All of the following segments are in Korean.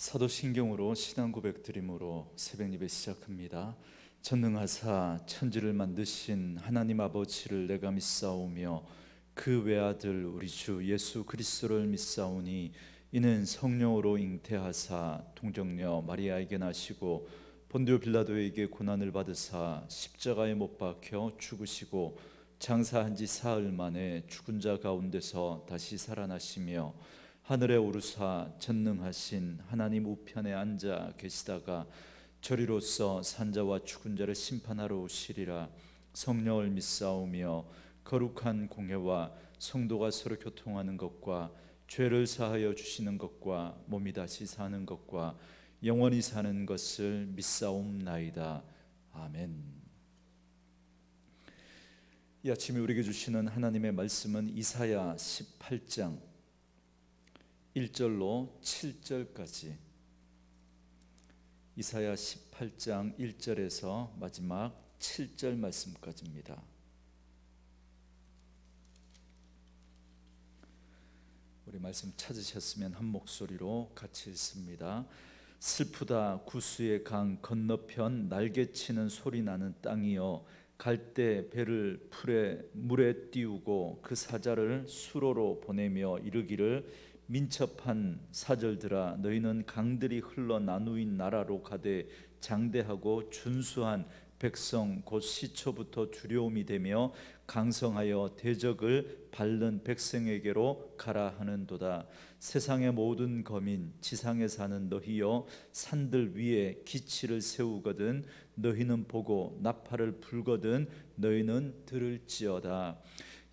사도신경으로 신앙 고백 드림으로 새벽 예배 시작합니다. 전능하사 천지를 만드신 하나님 아버지를 내가 믿사오며 그 외아들 우리 주 예수 그리스도를 믿사오니 이는 성령으로 잉태하사 동정녀 마리아에게 나시고 본디오 빌라도에게 고난을 받으사 십자가에 못 박혀 죽으시고 장사한 지 사흘 만에 죽은 자 가운데서 다시 살아나시며 하늘에 오르사 전능하신 하나님 우편에 앉아 계시다가 저리로서 산자와 죽은 자를 심판하러 오시리라. 성령을 믿사오며 거룩한 공회와 성도가 서로 교통하는 것과 죄를 사하여 주시는 것과 몸이 다시 사는 것과 영원히 사는 것을 믿사옵나이다. 아멘. 이 아침에 우리에게 주시는 하나님의 말씀은 이사야 18장 1절로 7절까지, 이사야 18장 1절에서 마지막 7절 말씀까지입니다. 우리 말씀 찾으셨으면 한 목소리로 같이 읽습니다. 슬프다 구스의 강 건너편 날개치는 소리 나는 땅이여, 갈대 배를 풀에 물에 띄우고 그 사자를 수로로 보내며 이르기를 민첩한 사절들아, 너희는 강들이 흘러 나누인 나라로 가되 장대하고 준수한 백성 곧 시초부터 두려움이 되며 강성하여 대적을 밟는 백성에게로 가라 하는도다. 세상의 모든 거민 지상에 사는 너희여, 산들 위에 기치를 세우거든 너희는 보고 나팔을 불거든 너희는 들을지어다.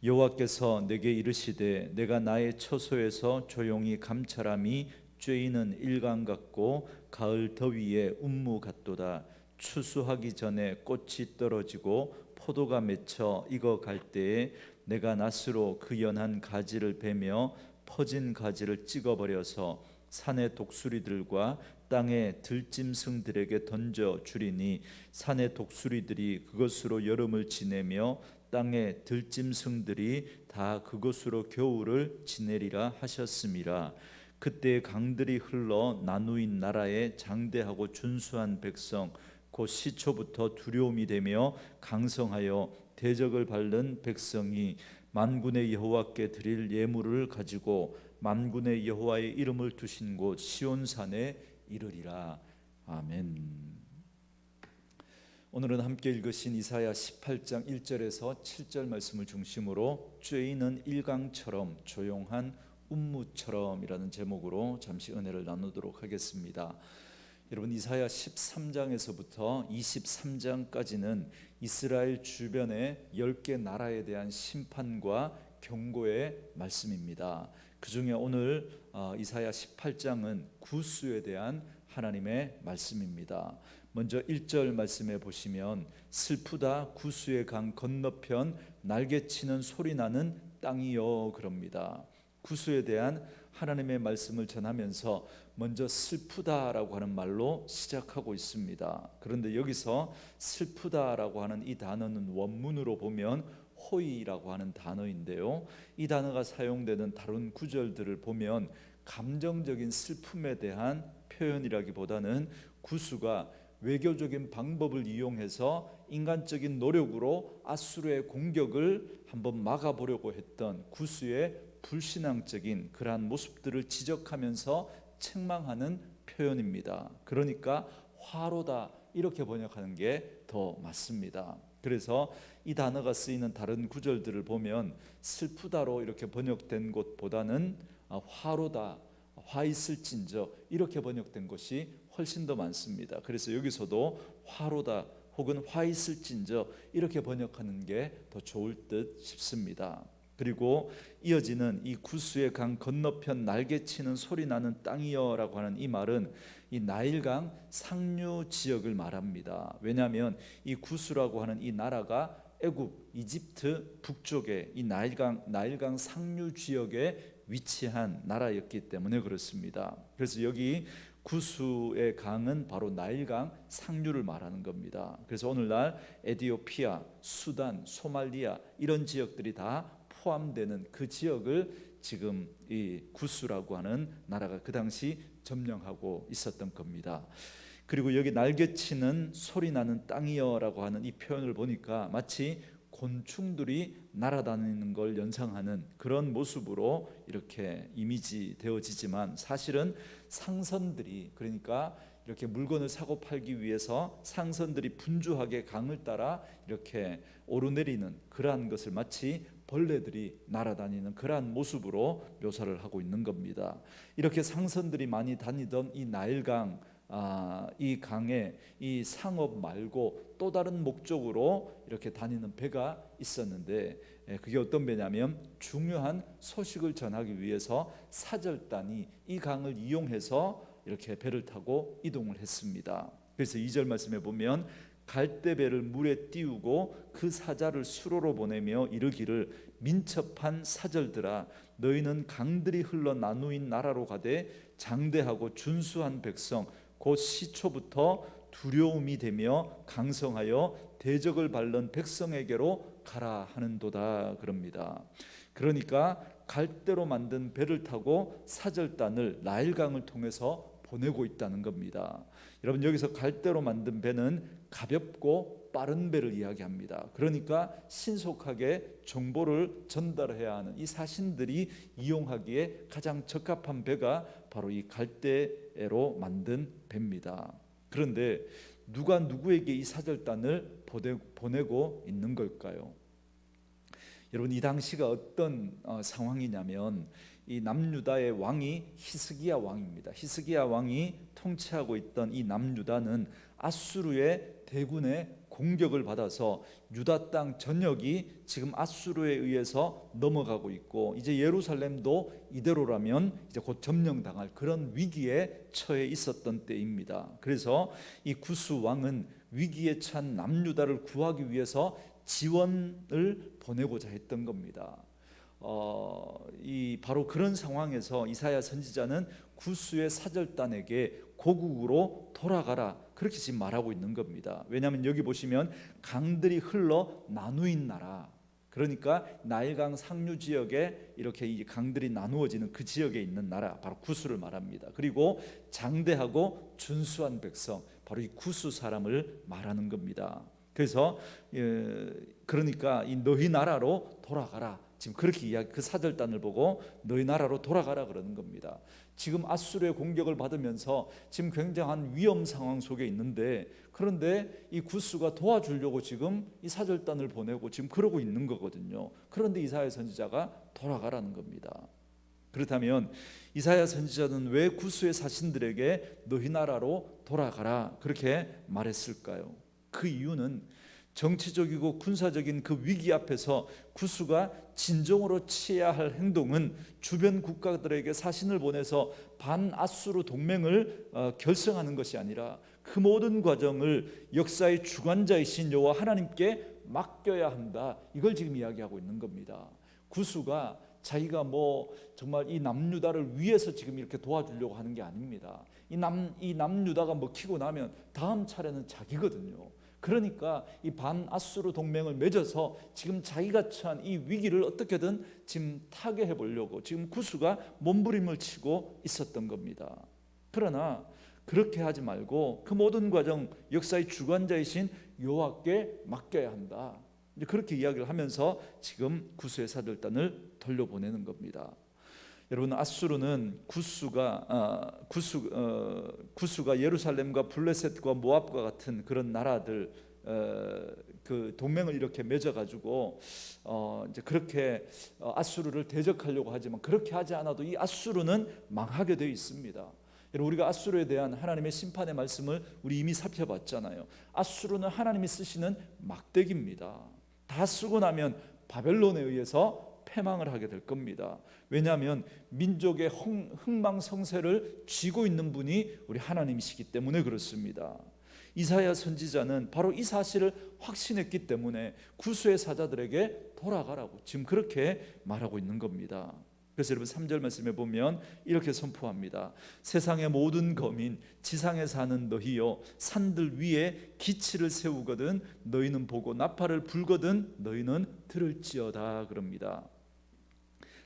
여호와께서 내게 이르시되 내가 나의 처소에서 조용히 감찰함이 쬐이는 일강 같고 가을 더위에 운무 같도다. 추수하기 전에 꽃이 떨어지고 포도가 맺혀 익어갈 때에 내가 낫으로 그 연한 가지를 베며 퍼진 가지를 찍어버려서 산의 독수리들과 땅의 들짐승들에게 던져 주리니 산의 독수리들이 그것으로 여름을 지내며 땅의 들짐승들이 다 그것으로 겨울을 지내리라 하셨음이라. 그때 강들이 흘러 나누인 나라에 장대하고 준수한 백성 곧 시초부터 두려움이 되며 강성하여 대적을 밟는 백성이 만군의 여호와께 드릴 예물을 가지고 만군의 여호와의 이름을 두신 곳 시온산에 이르리라. 아멘. 오늘은 함께 읽으신 이사야 18장 1절에서 7절 말씀을 중심으로 쬐이는 일강처럼 조용한 운무처럼 이라는 제목으로 잠시 은혜를 나누도록 하겠습니다. 여러분, 이사야 13장에서부터 23장까지는 이스라엘 주변의 10개 나라에 대한 심판과 경고의 말씀입니다. 그 중에 오늘 이사야 18장은 구수에 대한 하나님의 말씀입니다. 먼저 1절 말씀에 보시면 슬프다 구수의 강 건너편 날개치는 소리 나는 땅이여 그럽니다. 구수에 대한 하나님의 말씀을 전하면서 먼저 슬프다라고 하는 말로 시작하고 있습니다. 그런데 여기서 슬프다라고 하는 이 단어는 원문으로 보면 호의라고 하는 단어인데요, 이 단어가 사용되는 다른 구절들을 보면 감정적인 슬픔에 대한 표현이라기보다는 구수가 외교적인 방법을 이용해서 인간적인 노력으로 아수르의 공격을 한번 막아보려고 했던 구수의 불신앙적인 그러한 모습들을 지적하면서 책망하는 표현입니다. 그러니까 화로다 이렇게 번역하는 게 더 맞습니다. 그래서 이 단어가 쓰이는 다른 구절들을 보면 슬프다로 이렇게 번역된 곳보다는 화로다, 화 있을진저 이렇게 번역된 것이 훨씬 더 많습니다. 그래서 여기서도 화로다 혹은 화 있을진저 이렇게 번역하는 게 더 좋을 듯 싶습니다. 그리고 이어지는 이 구수의 강 건너편 날개치는 소리 나는 땅이여라고 하는 이 말은 이 나일강 상류 지역을 말합니다. 왜냐하면 이 구수라고 하는 이 나라가 애굽, 이집트 북쪽에 이 나일강 상류 지역에 위치한 나라였기 때문에 그렇습니다. 그래서 여기 구수의 강은 바로 나일강 상류를 말하는 겁니다. 그래서 오늘날 에티오피아, 수단, 소말리아 이런 지역들이 다 포함되는 그 지역을 지금 이 구스라고 하는 나라가 그 당시 점령하고 있었던 겁니다. 그리고 여기 날개치는 소리 나는 땅이여라고 하는 이 표현을 보니까 마치 곤충들이 날아다니는 걸 연상하는 그런 모습으로 이렇게 이미지 되어지지만, 사실은 상선들이, 그러니까 이렇게 물건을 사고 팔기 위해서 상선들이 분주하게 강을 따라 이렇게 오르내리는 그러한 것을 마치 벌레들이 날아다니는 그러한 모습으로 묘사를 하고 있는 겁니다. 이렇게 상선들이 많이 다니던 이 나일강, 이 강에 이 상업 말고 또 다른 목적으로 이렇게 다니는 배가 있었는데, 그게 어떤 배냐면 중요한 소식을 전하기 위해서 사절단이 이 강을 이용해서 이렇게 배를 타고 이동을 했습니다. 그래서 2절 말씀에 보면 갈대배를 물에 띄우고 그 사자를 수로로 보내며 이르기를 민첩한 사절들아 너희는 강들이 흘러 나누인 나라로 가되 장대하고 준수한 백성 곧 시초부터 두려움이 되며 강성하여 대적을 밟는 백성에게로 가라 하는도다 그럽니다. 그러니까 갈대로 만든 배를 타고 사절단을 나일강을 통해서 보내고 있다는 겁니다. 여러분, 여기서 갈대로 만든 배는 가볍고 빠른 배를 이야기합니다. 그러니까 신속하게 정보를 전달해야 하는 이 사신들이 이용하기에 가장 적합한 배가 바로 이 갈대로 만든 배입니다. 그런데 누가 누구에게 이 사절단을 보내고 있는 걸까요? 여러분, 이 당시가 어떤 상황이냐면 이 남유다의 왕이 히스기야 왕입니다. 히스기야 왕이 통치하고 있던 이 남유다는 아수르의 대군의 공격을 받아서 유다 땅 전역이 지금 아수르에 의해서 넘어가고 있고, 이제 예루살렘도 이대로라면 이제 곧 점령당할 그런 위기에 처해 있었던 때입니다. 그래서 이 구스 왕은 위기에 처한 남유다를 구하기 위해서 지원을 보내고자 했던 겁니다. 바로 그런 상황에서 이사야 선지자는 구스의 사절단에게 고국으로 돌아가라 그렇게 지금 말하고 있는 겁니다. 왜냐하면 여기 보시면 강들이 흘러 나누인 나라, 그러니까 나일강 상류 지역에 이렇게 이 강들이 나누어지는 그 지역에 있는 나라, 바로 구스를 말합니다. 그리고 장대하고 준수한 백성, 바로 이 구스 사람을 말하는 겁니다. 그래서 그러니까 이 너희 나라로 돌아가라, 지금 그렇게 이야기, 그 사절단을 보고 너희 나라로 돌아가라 그러는 겁니다. 지금 아수르의 공격을 받으면서 지금 굉장한 위험 상황 속에 있는데, 그런데 이 구스가 도와주려고 지금 이 사절단을 보내고 지금 그러고 있는 거거든요. 그런데 이사야 선지자가 돌아가라는 겁니다. 그렇다면 이사야 선지자는 왜 구스의 사신들에게 너희 나라로 돌아가라 그렇게 말했을까요? 그 이유는 정치적이고 군사적인 그 위기 앞에서 구스가 진정으로 취해야 할 행동은 주변 국가들에게 사신을 보내서 반아수르 동맹을 결성하는 것이 아니라 그 모든 과정을 역사의 주관자이신 여호와 하나님께 맡겨야 한다, 이걸 지금 이야기하고 있는 겁니다. 구스가 자기가 정말 이 남유다를 위해서 지금 이렇게 도와주려고 하는 게 아닙니다. 이 남유다가 먹히고 나면 다음 차례는 자기거든요. 그러니까 이 반아수르 동맹을 맺어서 지금 자기가 처한 이 위기를 어떻게든 지금 타개해 보려고 지금 구스가 몸부림을 치고 있었던 겁니다. 그러나 그렇게 하지 말고 그 모든 과정 역사의 주관자이신 여호와께 맡겨야 한다, 이제 그렇게 이야기를 하면서 지금 구스의 사절단을 돌려보내는 겁니다. 여러분, 아수르는 구스가 예루살렘과 블레셋과 모압과 같은 그런 나라들 그 동맹을 이렇게 맺어가지고 이제 그렇게 아수르를 대적하려고 하지만, 그렇게 하지 않아도 이 아수르는 망하게 되어 있습니다. 여러분, 우리가 아수르에 대한 하나님의 심판의 말씀을 우리 이미 살펴봤잖아요. 아수르는 하나님이 쓰시는 막대기입니다. 다 쓰고 나면 바벨론에 의해서 패망을 하게 될 겁니다. 왜냐하면 민족의 흥망성쇠를 쥐고 있는 분이 우리 하나님이시기 때문에 그렇습니다. 이사야 선지자는 바로 이 사실을 확신했기 때문에 구스의 사자들에게 돌아가라고 지금 그렇게 말하고 있는 겁니다. 그래서 여러분 3절 말씀에 보면 이렇게 선포합니다. 세상의 모든 거민 지상에 사는 너희여, 산들 위에 기치를 세우거든 너희는 보고 나팔을 불거든 너희는 들을지어다 그럽니다.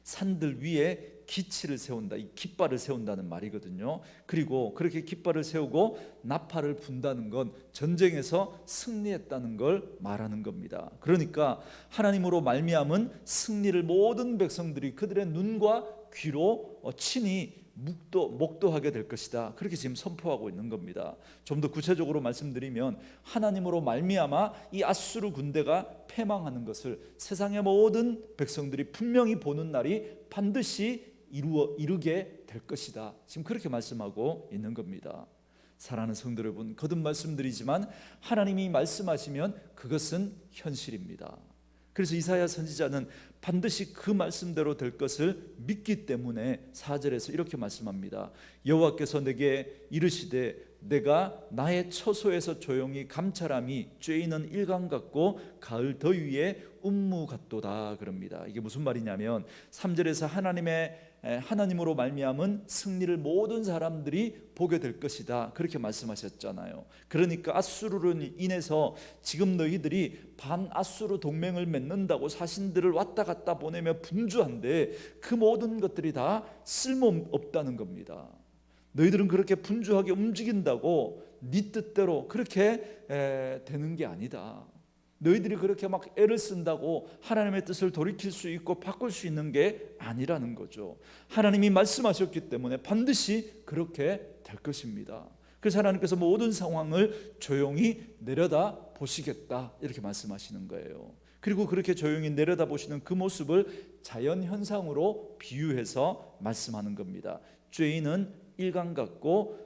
산들 위에 기치를 세운다, 이 깃발을 세운다는 말이거든요. 그리고 그렇게 깃발을 세우고 나팔을 분다는 건 전쟁에서 승리했다는 걸 말하는 겁니다. 그러니까 하나님으로 말미암은 승리를 모든 백성들이 그들의 눈과 귀로 친히 목도하게 될 것이다. 그렇게 지금 선포하고 있는 겁니다. 좀 더 구체적으로 말씀드리면 하나님으로 말미암아 이 아수르 군대가 패망하는 것을 세상의 모든 백성들이 분명히 보는 날이 반드시 이루게 될 것이다. 지금 그렇게 말씀하고 있는 겁니다. 사랑하는 성도 여러분, 거듭 말씀드리지만 하나님이 말씀하시면 그것은 현실입니다. 그래서 이사야 선지자는 반드시 그 말씀대로 될 것을 믿기 때문에 4절에서 이렇게 말씀합니다. 여호와께서 내게 이르시되 내가 나의 처소에서 조용히 감찰함이 쬐이는 일강 같고 가을 더위에 운무 같도다 그럽니다. 이게 무슨 말이냐면 3절에서 하나님으로 말미암은 승리를 모든 사람들이 보게 될 것이다 그렇게 말씀하셨잖아요. 그러니까 아수르로 인해서 지금 너희들이 반아수르 동맹을 맺는다고 사신들을 왔다 갔다 보내며 분주한데 그 모든 것들이 다 쓸모없다는 겁니다. 너희들은 그렇게 분주하게 움직인다고 네 뜻대로 그렇게 되는 게 아니다. 너희들이 그렇게 막 애를 쓴다고 하나님의 뜻을 돌이킬 수 있고 바꿀 수 있는 게 아니라는 거죠. 하나님이 말씀하셨기 때문에 반드시 그렇게 될 것입니다. 그래서 하나님께서 모든 상황을 조용히 내려다 보시겠다 이렇게 말씀하시는 거예요. 그리고 그렇게 조용히 내려다 보시는 그 모습을 자연 현상으로 비유해서 말씀하는 겁니다. 쬐이는 일강 같고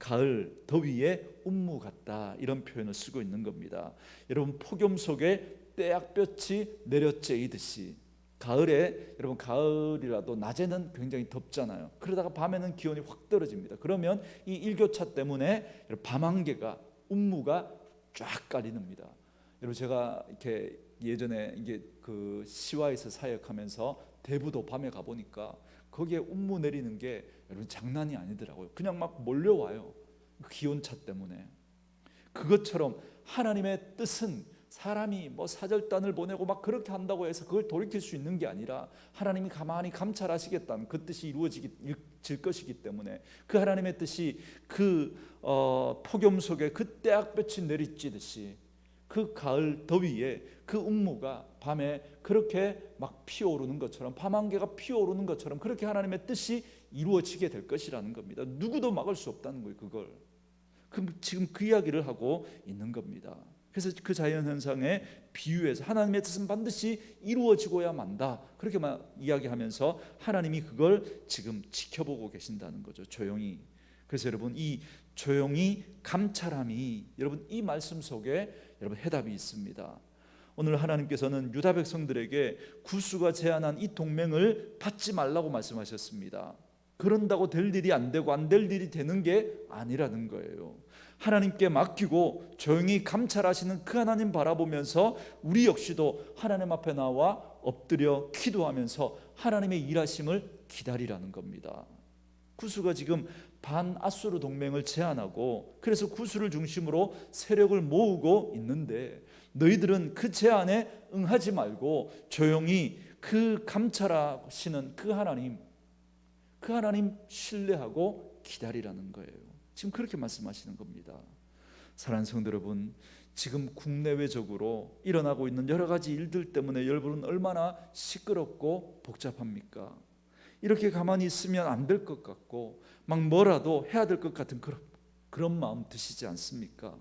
가을 더위에 운무 같다 이런 표현을 쓰고 있는 겁니다. 여러분 폭염 속에 떼약볕이 내려쬐이듯이 가을에 여러분 가을이라도 낮에는 굉장히 덥잖아요. 그러다가 밤에는 기온이 확 떨어집니다. 그러면 이 일교차 때문에 밤안개가 운무가 쫙 깔리는니다. 여러분 제가 이렇게 예전에 이게 그 시와에서 사역하면서 대부도 밤에 가 보니까 거기에 운무 내리는 게 여러분 장난이 아니더라고요. 그냥 막 몰려와요. 기온차 때문에. 그것처럼 하나님의 뜻은 사람이 뭐 사절단을 보내고 막 그렇게 한다고 해서 그걸 돌이킬 수 있는 게 아니라 하나님이 가만히 감찰하시겠다는 그 뜻이 이루어질 것이기 때문에 그 하나님의 뜻이 그 폭염 속에 그 떼약볕이 내리쬐듯이 그 가을 더위에 그 운무가 밤에 그렇게 막 피어오르는 것처럼 밤안개가 피어오르는 것처럼 그렇게 하나님의 뜻이 이루어지게 될 것이라는 겁니다. 누구도 막을 수 없다는 거예요. 그걸 지금 그 이야기를 하고 있는 겁니다. 그래서 그 자연현상에 비유해서 하나님의 뜻은 반드시 이루어지고야 만다 그렇게 이야기하면서 하나님이 그걸 지금 지켜보고 계신다는 거죠. 조용히. 그래서 여러분 이 조용히 감찰함이 여러분 이 말씀 속에 여러분 해답이 있습니다. 오늘 하나님께서는 유다 백성들에게 구스가 제안한 이 동맹을 받지 말라고 말씀하셨습니다. 그런다고 될 일이 안 되고 안 될 일이 되는 게 아니라는 거예요. 하나님께 맡기고 조용히 감찰하시는 그 하나님 바라보면서 우리 역시도 하나님 앞에 나와 엎드려 기도하면서 하나님의 일하심을 기다리라는 겁니다. 구스가 지금 반아수르 동맹을 제안하고 그래서 구스를 중심으로 세력을 모으고 있는데 너희들은 그 제안에 응하지 말고 조용히 그 감찰하시는 그 하나님 신뢰하고 기다리라는 거예요. 지금 그렇게 말씀하시는 겁니다. 사랑하는 성도 여러분, 지금 국내외적으로 일어나고 있는 여러 가지 일들 때문에 여러분은 얼마나 시끄럽고 복잡합니까? 이렇게 가만히 있으면 안 될 것 같고 막 뭐라도 해야 될 것 같은 그런 마음 드시지 않습니까?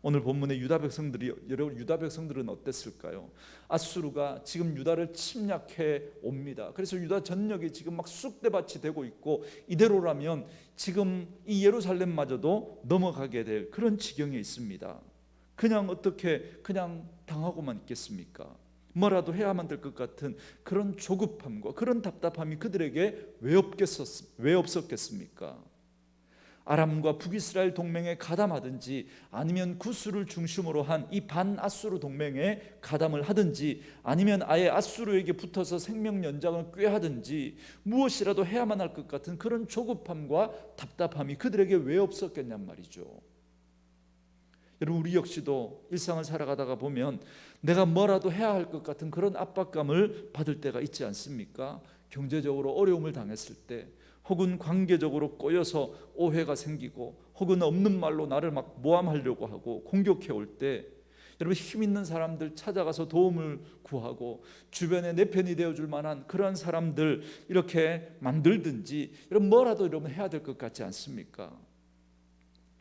오늘 본문의 유다 백성들은 어땠을까요? 아수르가 지금 유다를 침략해 옵니다. 그래서 유다 전역이 지금 막 쑥대밭이 되고 있고 이대로라면 지금 이 예루살렘마저도 넘어가게 될 그런 지경에 있습니다. 그냥 어떻게 그냥 당하고만 있겠습니까? 뭐라도 해야만 될 것 같은 그런 조급함과 그런 답답함이 그들에게 왜 없었겠습니까? 아람과 북이스라엘 동맹에 가담하든지 아니면 구스를 중심으로 한 이 반아수르 동맹에 가담을 하든지 아니면 아예 아수르에게 붙어서 생명 연장을 꾀하든지 무엇이라도 해야만 할 것 같은 그런 조급함과 답답함이 그들에게 왜 없었겠냔 말이죠. 여러분 우리 역시도 일상을 살아가다가 보면 내가 뭐라도 해야 할 것 같은 그런 압박감을 받을 때가 있지 않습니까? 경제적으로 어려움을 당했을 때, 혹은 관계적으로 꼬여서 오해가 생기고, 혹은 없는 말로 나를 막 모함하려고 하고 공격해 올 때, 여러분 힘 있는 사람들 찾아가서 도움을 구하고 주변에 내 편이 되어줄 만한 그러한 사람들 이렇게 만들든지, 여러분 뭐라도 여러분 해야 될 것 같지 않습니까?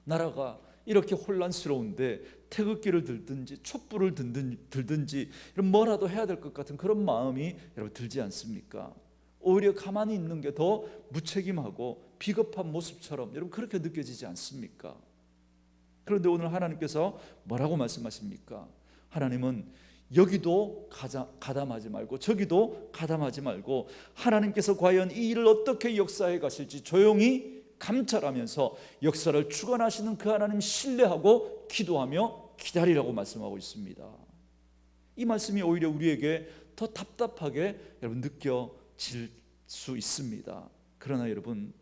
나라가 이렇게 혼란스러운데 태극기를 들든지 촛불을 들든지 이런 뭐라도 해야 될 것 같은 그런 마음이 여러분 들지 않습니까? 오히려 가만히 있는 게 더 무책임하고 비겁한 모습처럼 여러분 그렇게 느껴지지 않습니까? 그런데 오늘 하나님께서 뭐라고 말씀하십니까? 하나님은 여기도 가담하지 말고 저기도 가담하지 말고, 하나님께서 과연 이 일을 어떻게 역사해 가실지 조용히 감찰하면서 역사를 주관하시는 그 하나님 신뢰하고 기도하며 기다리라고 말씀하고 있습니다. 이 말씀이 오히려 우리에게 더 답답하게 여러분 느껴질 수 있습니다. 그러나 여러분,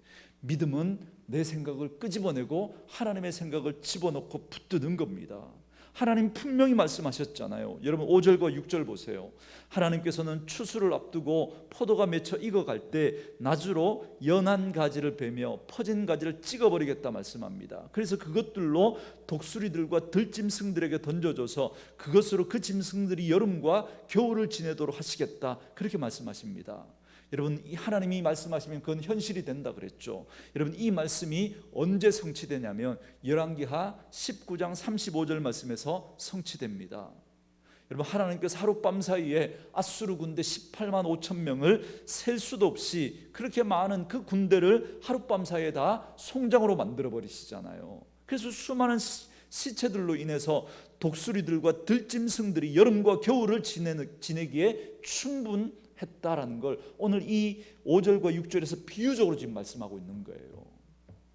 믿음은 내 생각을 끄집어내고 하나님의 생각을 집어넣고 붙드는 겁니다. 하나님 분명히 말씀하셨잖아요. 여러분 5절과 6절 보세요. 하나님께서는 추수를 앞두고 포도가 맺혀 익어갈 때 나주로 연한 가지를 베며 퍼진 가지를 찍어버리겠다 말씀합니다. 그래서 그것들로 독수리들과 들짐승들에게 던져줘서 그것으로 그 짐승들이 여름과 겨울을 지내도록 하시겠다, 그렇게 말씀하십니다. 여러분, 하나님이 말씀하시면 그건 현실이 된다 그랬죠. 여러분, 이 말씀이 언제 성취되냐면 열왕기하 19장 35절 말씀에서 성취됩니다. 여러분, 하나님께서 하룻밤 사이에 아수르 군대 18만 5천 명을 셀 수도 없이 그렇게 많은 그 군대를 하룻밤 사이에 다 송장으로 만들어 버리시잖아요. 그래서 수많은 시체들로 인해서 독수리들과 들짐승들이 여름과 겨울을 지내기에 충분했다라는 걸 오늘 이 5절과 6절에서 비유적으로 지금 말씀하고 있는 거예요.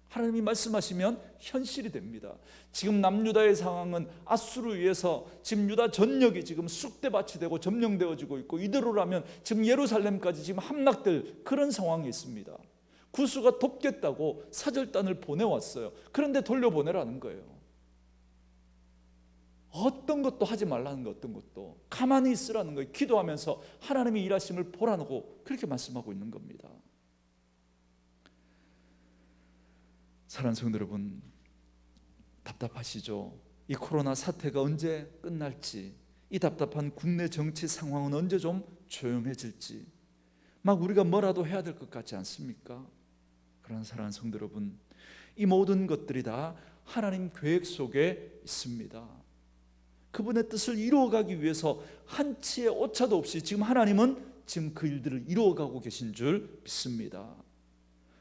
하나님이 말씀하시면 현실이 됩니다. 지금 남유다의 상황은 아수르에 의해서 지금 유다 전역이 지금 쑥대밭이 되고 점령되어지고 있고, 이대로라면 지금 예루살렘까지 지금 함락될 그런 상황이 있습니다. 구수가 돕겠다고 사절단을 보내왔어요. 그런데 돌려보내라는 거예요. 어떤 것도 하지 말라는 거, 어떤 것도 가만히 있으라는 거예요. 기도하면서 하나님의 일하심을 보라고 그렇게 말씀하고 있는 겁니다. 사랑하는 성도 여러분, 답답하시죠? 이 코로나 사태가 언제 끝날지, 이 답답한 국내 정치 상황은 언제 좀 조용해질지, 막 우리가 뭐라도 해야 될 것 같지 않습니까? 그러나 사랑하는 성도 여러분, 이 모든 것들이 다 하나님 계획 속에 있습니다. 그분의 뜻을 이루어가기 위해서 한치의 오차도 없이 지금 하나님은 지금 그 일들을 이루어가고 계신 줄 믿습니다.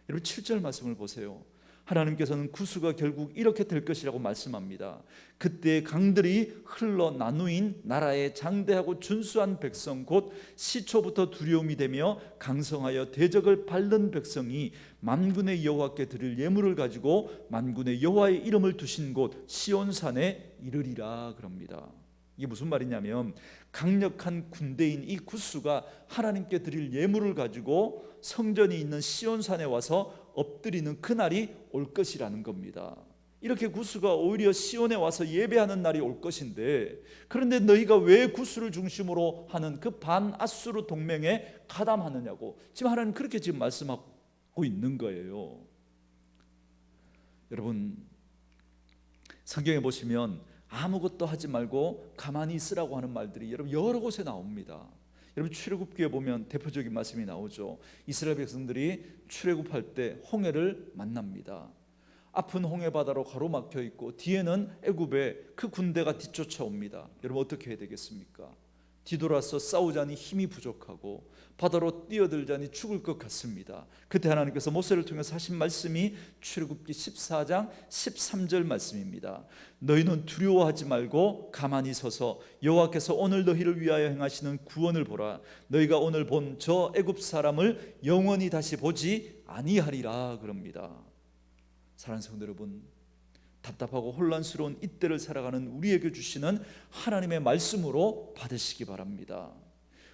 여러분 7절 말씀을 보세요. 하나님께서는 구수가 결국 이렇게 될 것이라고 말씀합니다. 그때 강들이 흘러 나누인 나라의 장대하고 준수한 백성, 곧 시초부터 두려움이 되며 강성하여 대적을 밟는 백성이 만군의 여호와께 드릴 예물을 가지고 만군의 여호와의 이름을 두신 곳 시온산에 이르리라 그럽니다. 이게 무슨 말이냐면, 강력한 군대인 이 구수가 하나님께 드릴 예물을 가지고 성전이 있는 시온산에 와서 엎드리는 그날이 올 것이라는 겁니다. 이렇게 구수가 오히려 시온에 와서 예배하는 날이 올 것인데, 그런데 너희가 왜 구수를 중심으로 하는 그 반아수르 동맹에 가담하느냐고 지금 하나님 그렇게 지금 말씀하고 있는 거예요. 여러분, 성경에 보시면 아무것도 하지 말고 가만히 있으라고 하는 말들이 여러분 여러 곳에 나옵니다. 여러분 출애굽기에 보면 대표적인 말씀이 나오죠. 이스라엘 백성들이 출애굽할 때 홍해를 만납니다. 앞은 홍해 바다로 가로막혀 있고 뒤에는 애굽의 그 군대가 뒤쫓아옵니다. 여러분 어떻게 해야 되겠습니까? 뒤돌아서 싸우자니 힘이 부족하고 바다로 뛰어들자니 죽을 것 같습니다. 그때 하나님께서 모세를 통해서 하신 말씀이 출애굽기 14장 13절 말씀입니다. 너희는 두려워하지 말고 가만히 서서 여호와께서 오늘 너희를 위하여 행하시는 구원을 보라. 너희가 오늘 본 저 애굽 사람을 영원히 다시 보지 아니하리라 그럽니다. 사랑하는 성도 여러분, 답답하고 혼란스러운 이때를 살아가는 우리에게 주시는 하나님의 말씀으로 받으시기 바랍니다.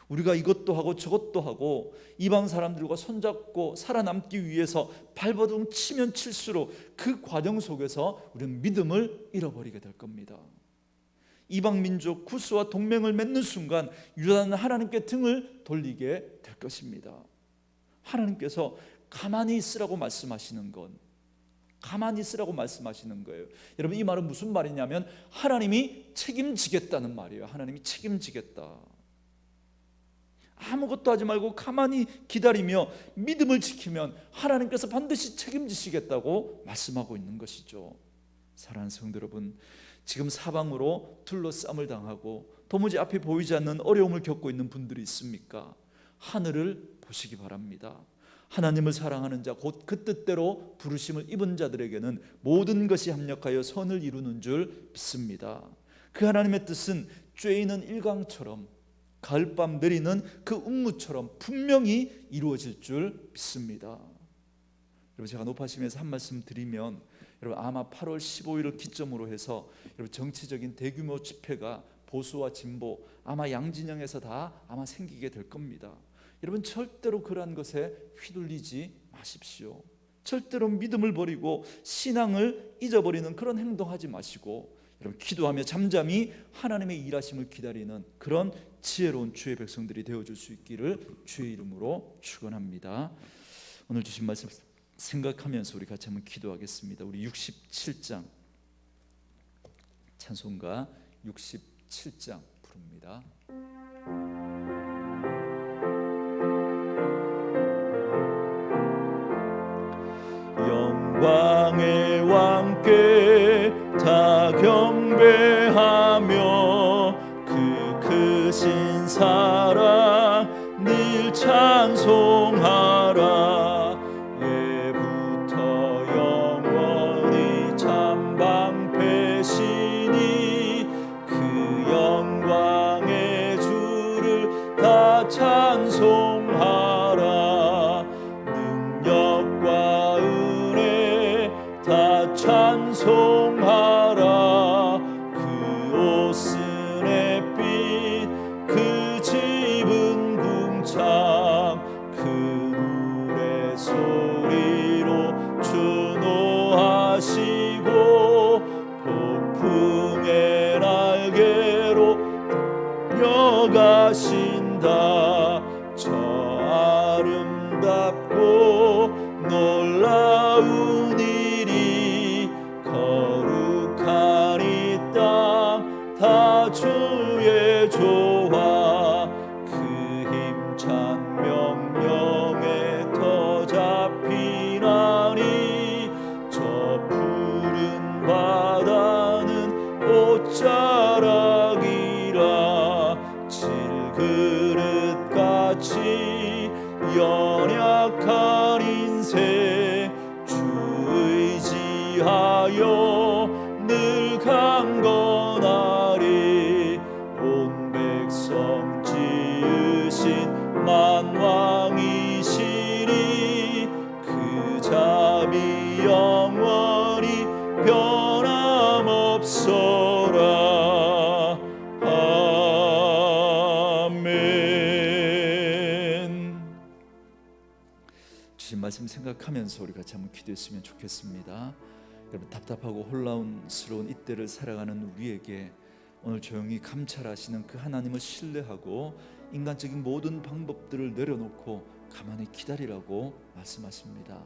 우리가 이것도 하고 저것도 하고 이방 사람들과 손잡고 살아남기 위해서 발버둥 치면 칠수록 그 과정 속에서 우리는 믿음을 잃어버리게 될 겁니다. 이방 민족 구스와 동맹을 맺는 순간 유다는 하나님께 등을 돌리게 될 것입니다. 하나님께서 가만히 있으라고 말씀하시는 건 가만히 있으라고 말씀하시는 거예요. 여러분, 이 말은 무슨 말이냐면 하나님이 책임지겠다는 말이에요. 하나님이 책임지겠다. 아무것도 하지 말고 가만히 기다리며 믿음을 지키면 하나님께서 반드시 책임지시겠다고 말씀하고 있는 것이죠. 사랑하는 성도 여러분, 지금 사방으로 둘러싸움을 당하고 도무지 앞이 보이지 않는 어려움을 겪고 있는 분들이 있습니까? 하늘을 보시기 바랍니다. 하나님을 사랑하는 자, 곧 그 뜻대로 부르심을 입은 자들에게는 모든 것이 합력하여 선을 이루는 줄 믿습니다. 그 하나님의 뜻은 쬐이는 일광처럼 가을밤 내리는 그 운무처럼 분명히 이루어질 줄 믿습니다. 여러분, 제가 높아심에서 한 말씀 드리면, 여러분 아마 8월 15일을 기점으로 해서 여러분 정치적인 대규모 집회가 보수와 진보 아마 양진영에서 다 아마 생기게 될 겁니다. 여러분, 절대로 그러한 것에 휘둘리지 마십시오. 절대로 믿음을 버리고 신앙을 잊어버리는 그런 행동하지 마시고, 여러분 기도하며 잠잠히 하나님의 일하심을 기다리는 그런 지혜로운 주의 백성들이 되어줄 수 있기를 주의 이름으로 축원합니다. 오늘 주신 말씀 생각하면서 우리 같이 한번 기도하겠습니다. 우리 67장 찬송가 67장 부릅니다. 영광의 왕께 다 경배하며 그 크신 사랑 늘 찬송하라. 예부터 영원히 참방패시니 그 영광의 주를 다 찬송하라. 능력과 은혜 다 찬송하라. 그 옷은 햇빛 그 집은 궁창 그 물의 소리로 주노하시고 폭풍의 날개로 여가신다. 저 아름답고 놀라운 일이 거룩한 이 땅 다 주의 조화. 그 힘찬 명령에 더 잡히나니 저 푸른 바다는 옷자락이라. 질그릇같이 연약한 인생 주 의지하여 늘 강건하리. 온 백성 지으신 만왕이시니 그 자비 영원히 변함없어라. 아멘. 주신 말씀 생각하면서 우리 같이 한번 기도했으면 좋겠습니다. 여러분, 답답하고 혼란스러운 이때를 살아가는 우리에게 오늘 조용히 감찰하시는 그 하나님을 신뢰하고 인간적인 모든 방법들을 내려놓고 가만히 기다리라고 말씀하십니다.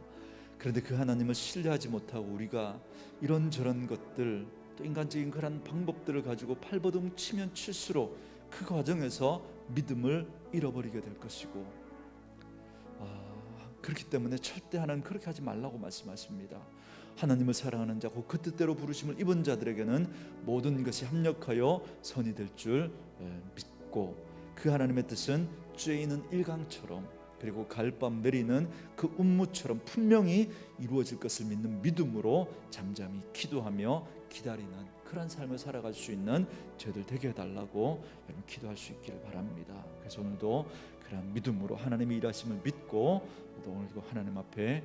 그런데 그 하나님을 신뢰하지 못하고 우리가 이런저런 것들, 또 인간적인 그런 방법들을 가지고 발버둥 치면 칠수록 그 과정에서 믿음을 잃어버리게 될 것이고, 그렇기 때문에 절대 하나님 그렇게 하지 말라고 말씀하십니다. 하나님을 사랑하는 자, 곧 그 뜻대로 부르심을 입은 자들에게는 모든 것이 합력하여 선이 될 줄 믿고, 그 하나님의 뜻은 쬐이는 일광처럼 그리고 가을밤 내리는 그 운무처럼 분명히 이루어질 것을 믿는 믿음으로 잠잠히 기도하며 기다리는 그런 삶을 살아갈 수 있는 저희들 되게 해달라고 여러분 기도할 수 있기를 바랍니다. 그래서 오늘도 그런 믿음으로 하나님의 일하심을 믿고 또 오늘도 하나님 앞에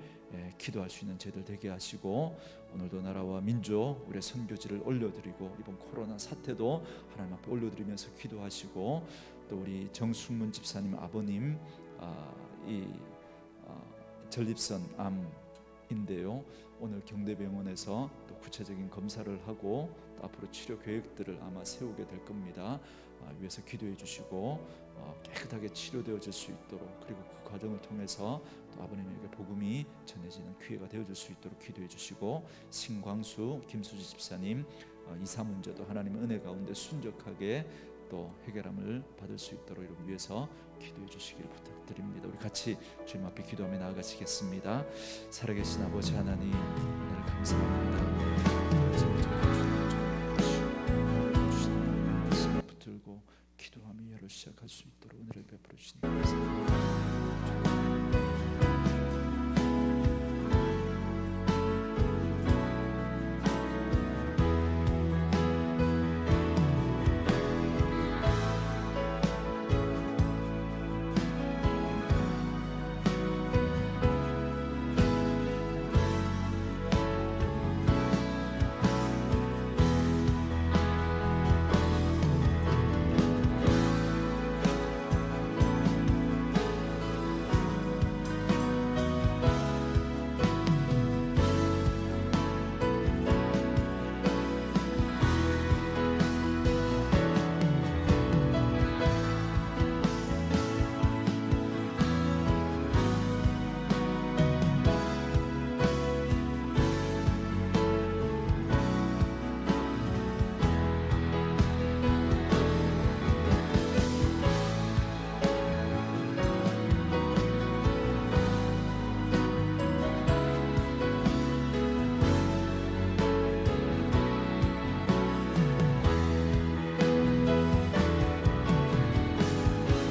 기도할 수 있는 저희들 되게 하시고, 오늘도 나라와 민족 우리의 선교지를 올려드리고 이번 코로나 사태도 하나님 앞에 올려드리면서 기도하시고, 또 우리 정숙문 집사님 아버님 이 전립선 암 인데요. 오늘 경대병원에서 또 구체적인 검사를 하고 또 앞으로 치료 계획들을 아마 세우게 될 겁니다. 위해서 기도해 주시고 깨끗하게 치료되어질 수 있도록, 그리고 그 과정을 통해서 또 아버님에게 복음이 전해지는 기회가 되어질 수 있도록 기도해 주시고, 신광수 김수지 집사님 이사 문제도 하나님의 은혜 가운데 순적하게 또 해결함을 받을 수 있도록 이를 위해서 기도해 주시기를 부탁드립니다. 우리 같이 주님 앞에 기도하며 나아가시겠습니다. 살아계신 아버지 하나님, 은혜를 감사합니다. 주시는 말씀을 붙들고 기도하며 예로 시작할 수 있도록 은혜를 베풀어 주시니 감사합니다.